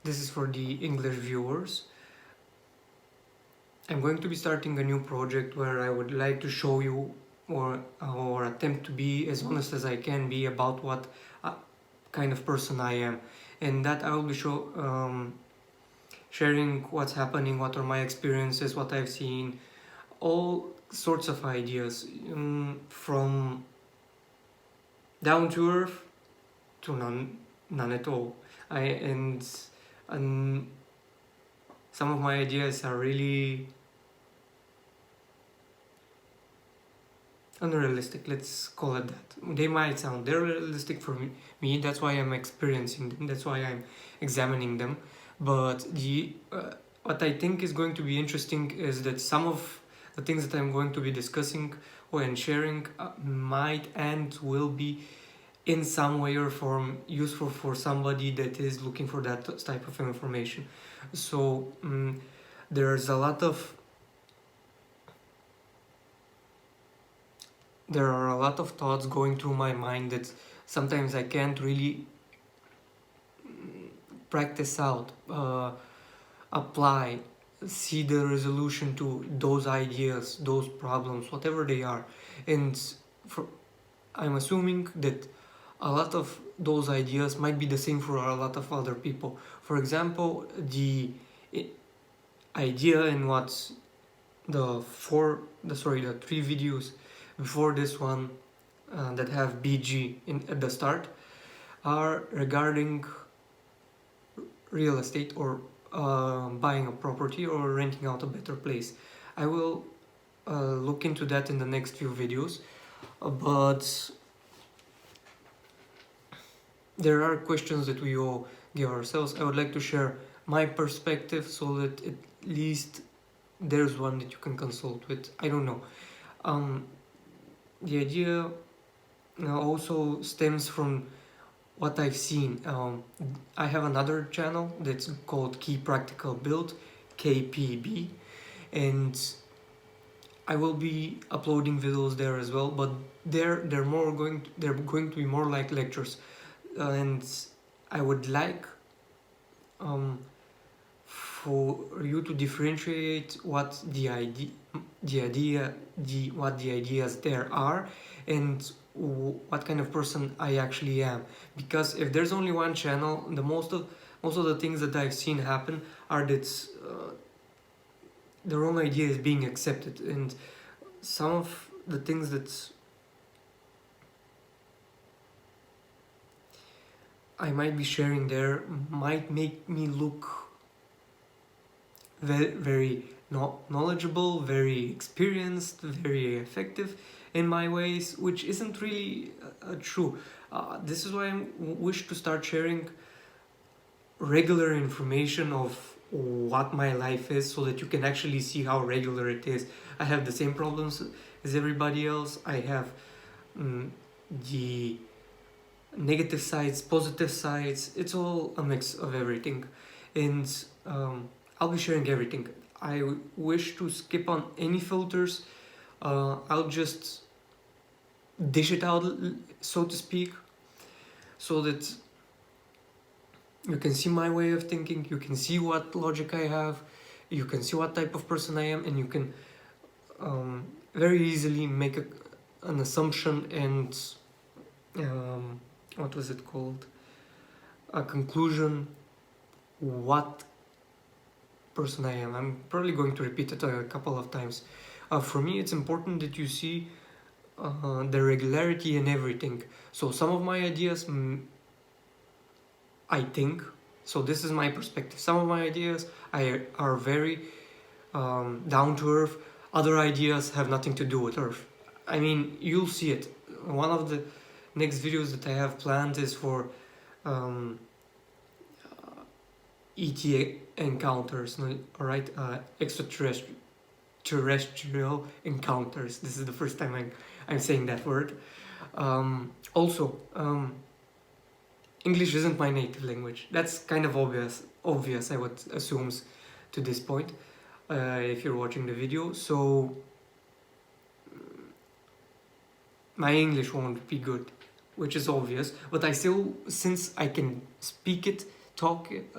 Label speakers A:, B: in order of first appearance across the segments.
A: this is for the English viewers. I'm going to be starting a new project where I would like to show you or attempt to be as honest as I can be about what kind of person I am, and that I will be sharing what's happening, what are my experiences, what I've seen, all sorts of ideas, from down to earth to none at all. And some of my ideas are really unrealistic, let's call it that. They might sound they're realistic for me, that's why I'm experiencing them, that's why I'm examining them. But what I think is going to be interesting is that some of the things that I'm going to be discussing and sharing might and will be in some way or form useful for somebody that is looking for that type of information. So there's a lot of there are a lot of thoughts going through my mind that sometimes I can't really practice out, apply, see the resolution to those ideas, those problems, whatever they are. And I'm assuming that a lot of those ideas might be the same for a lot of other people. For example, the idea in what's the three videos before this one that have BG at the start are regarding real estate or buying a property or renting out a better place. I will look into that in the next few videos, but there are questions that we all give ourselves. I would like to share my perspective so that at least there's one that you can consult with. I don't know. The idea also stems from what I've seen. I have another channel that's called Key Practical Build, KPB, and I will be uploading videos there as well. But they're going to be more like lectures, and I would like for you to differentiate what the ideas there are and what kind of person I actually am. Because if there's only one channel, the most of the things that I've seen happen are that their own idea is being accepted, and some of the things that I might be sharing there might make me look very, very knowledgeable, very experienced, very effective in my ways, which isn't really true. This is why I wish to start sharing regular information of what my life is, so that you can actually see how regular it is. I have the same problems as everybody else. I have the negative sides, positive sides. It's all a mix of everything, and I'll be sharing everything. I wish to skip on any filters. I'll just dish it out, so to speak, so that you can see my way of thinking, you can see what logic I have, you can see what type of person I am, and you can very easily make an assumption and what was it called? A conclusion, what person I am. I'm probably going to repeat it a couple of times. For me, it's important that you see the regularity in everything. So some of my ideas, I think, so this is my perspective, some of my ideas are very down to earth. Other ideas have nothing to do with earth. I mean, you'll see it. One of the next videos that I have planned is for ET encounters, alright, extraterrestrial encounters. This is the first time I'm saying that word. Also, English isn't my native language. That's kind of obvious, I would assume, to this point, if you're watching the video. So my English won't be good, which is obvious. But I still, since I can speak it, talk it,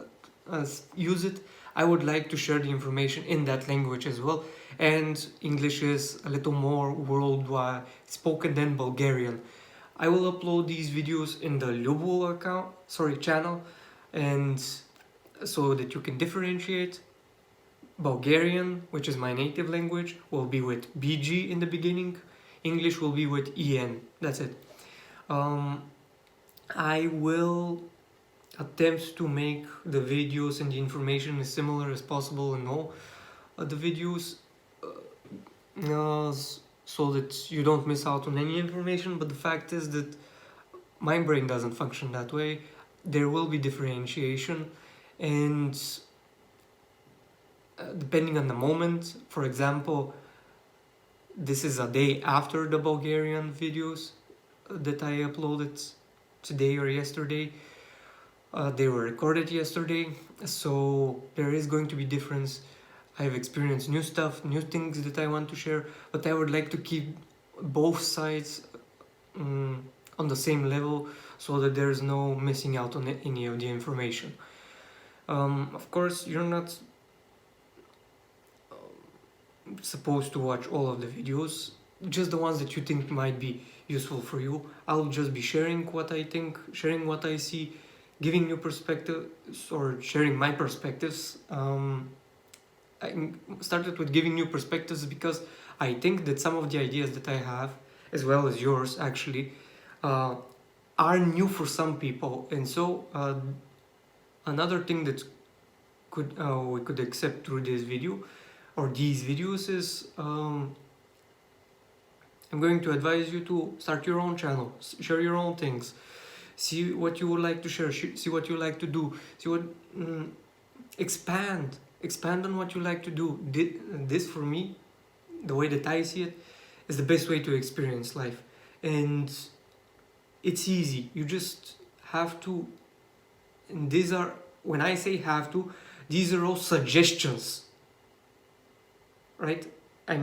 A: use it, I would like to share the information in that language as well. And English is a little more worldwide spoken than Bulgarian. I will upload these videos in the Ljubo channel, and so that you can differentiate. Bulgarian, which is my native language, will be with BG in the beginning. English will be with EN. That's it. I will attempt to make the videos and the information as similar as possible in all the videos, so that you don't miss out on any information. But the fact is that my brain doesn't function that way. There will be differentiation, and depending on the moment. For example, this is a day after the Bulgarian videos that I uploaded today or yesterday. They were recorded yesterday, so there is going to be difference. I've experienced new stuff, new things that I want to share, but I would like to keep both sides on the same level, so that there's no missing out on any of the information. Of course, you're not supposed to watch all of the videos, just the ones that you think might be useful for you. I'll just be sharing what I think, sharing what I see, giving you perspectives, or sharing my perspectives. I started with giving you perspectives because I think that some of the ideas that I have, as well as yours actually, are new for some people. And so another thing that we could accept through this video or these videos is I'm going to advise you to start your own channel, share your own things, see what you would like to share, see what you like to do, see what expand on what you like to do. This, for me, the way that I see it, is the best way to experience life. And it's easy. You just have to, and these are, when I say have to, these are all suggestions, right? I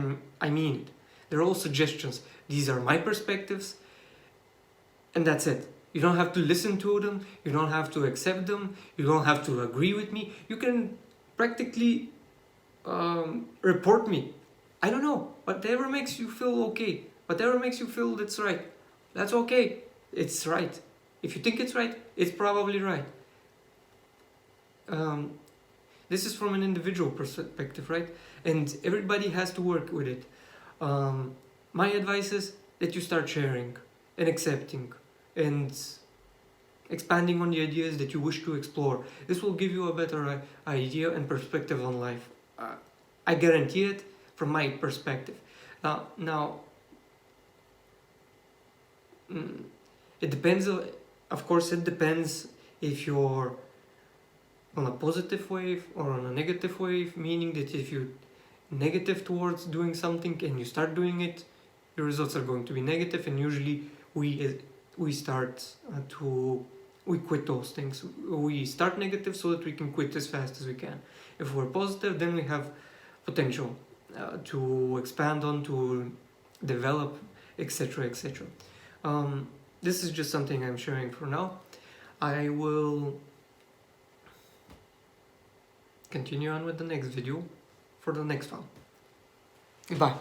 A: mean it. They're all suggestions. These are my perspectives, and that's it. You don't have to listen to them, you don't have to accept them, you don't have to agree with me. You can practically report me. I don't know, whatever makes you feel okay, whatever makes you feel that's right, that's okay. It's right. If you think it's right, it's probably right. This is from an individual perspective, right? And everybody has to work with it. My advice is that you start sharing and accepting and expanding on the ideas that you wish to explore. This will give you a better idea and perspective on life. I guarantee it from my perspective. Now, it depends, of course, it depends if you're on a positive wave or on a negative wave, meaning that if you're negative towards doing something and you start doing it, your results are going to be negative, and usually we quit those things. We start negative so that we can quit as fast as we can. If we're positive, then we have potential to expand on, to develop, etc., etc. This is just something I'm sharing for now. I will continue on with the next video for the next one. Goodbye.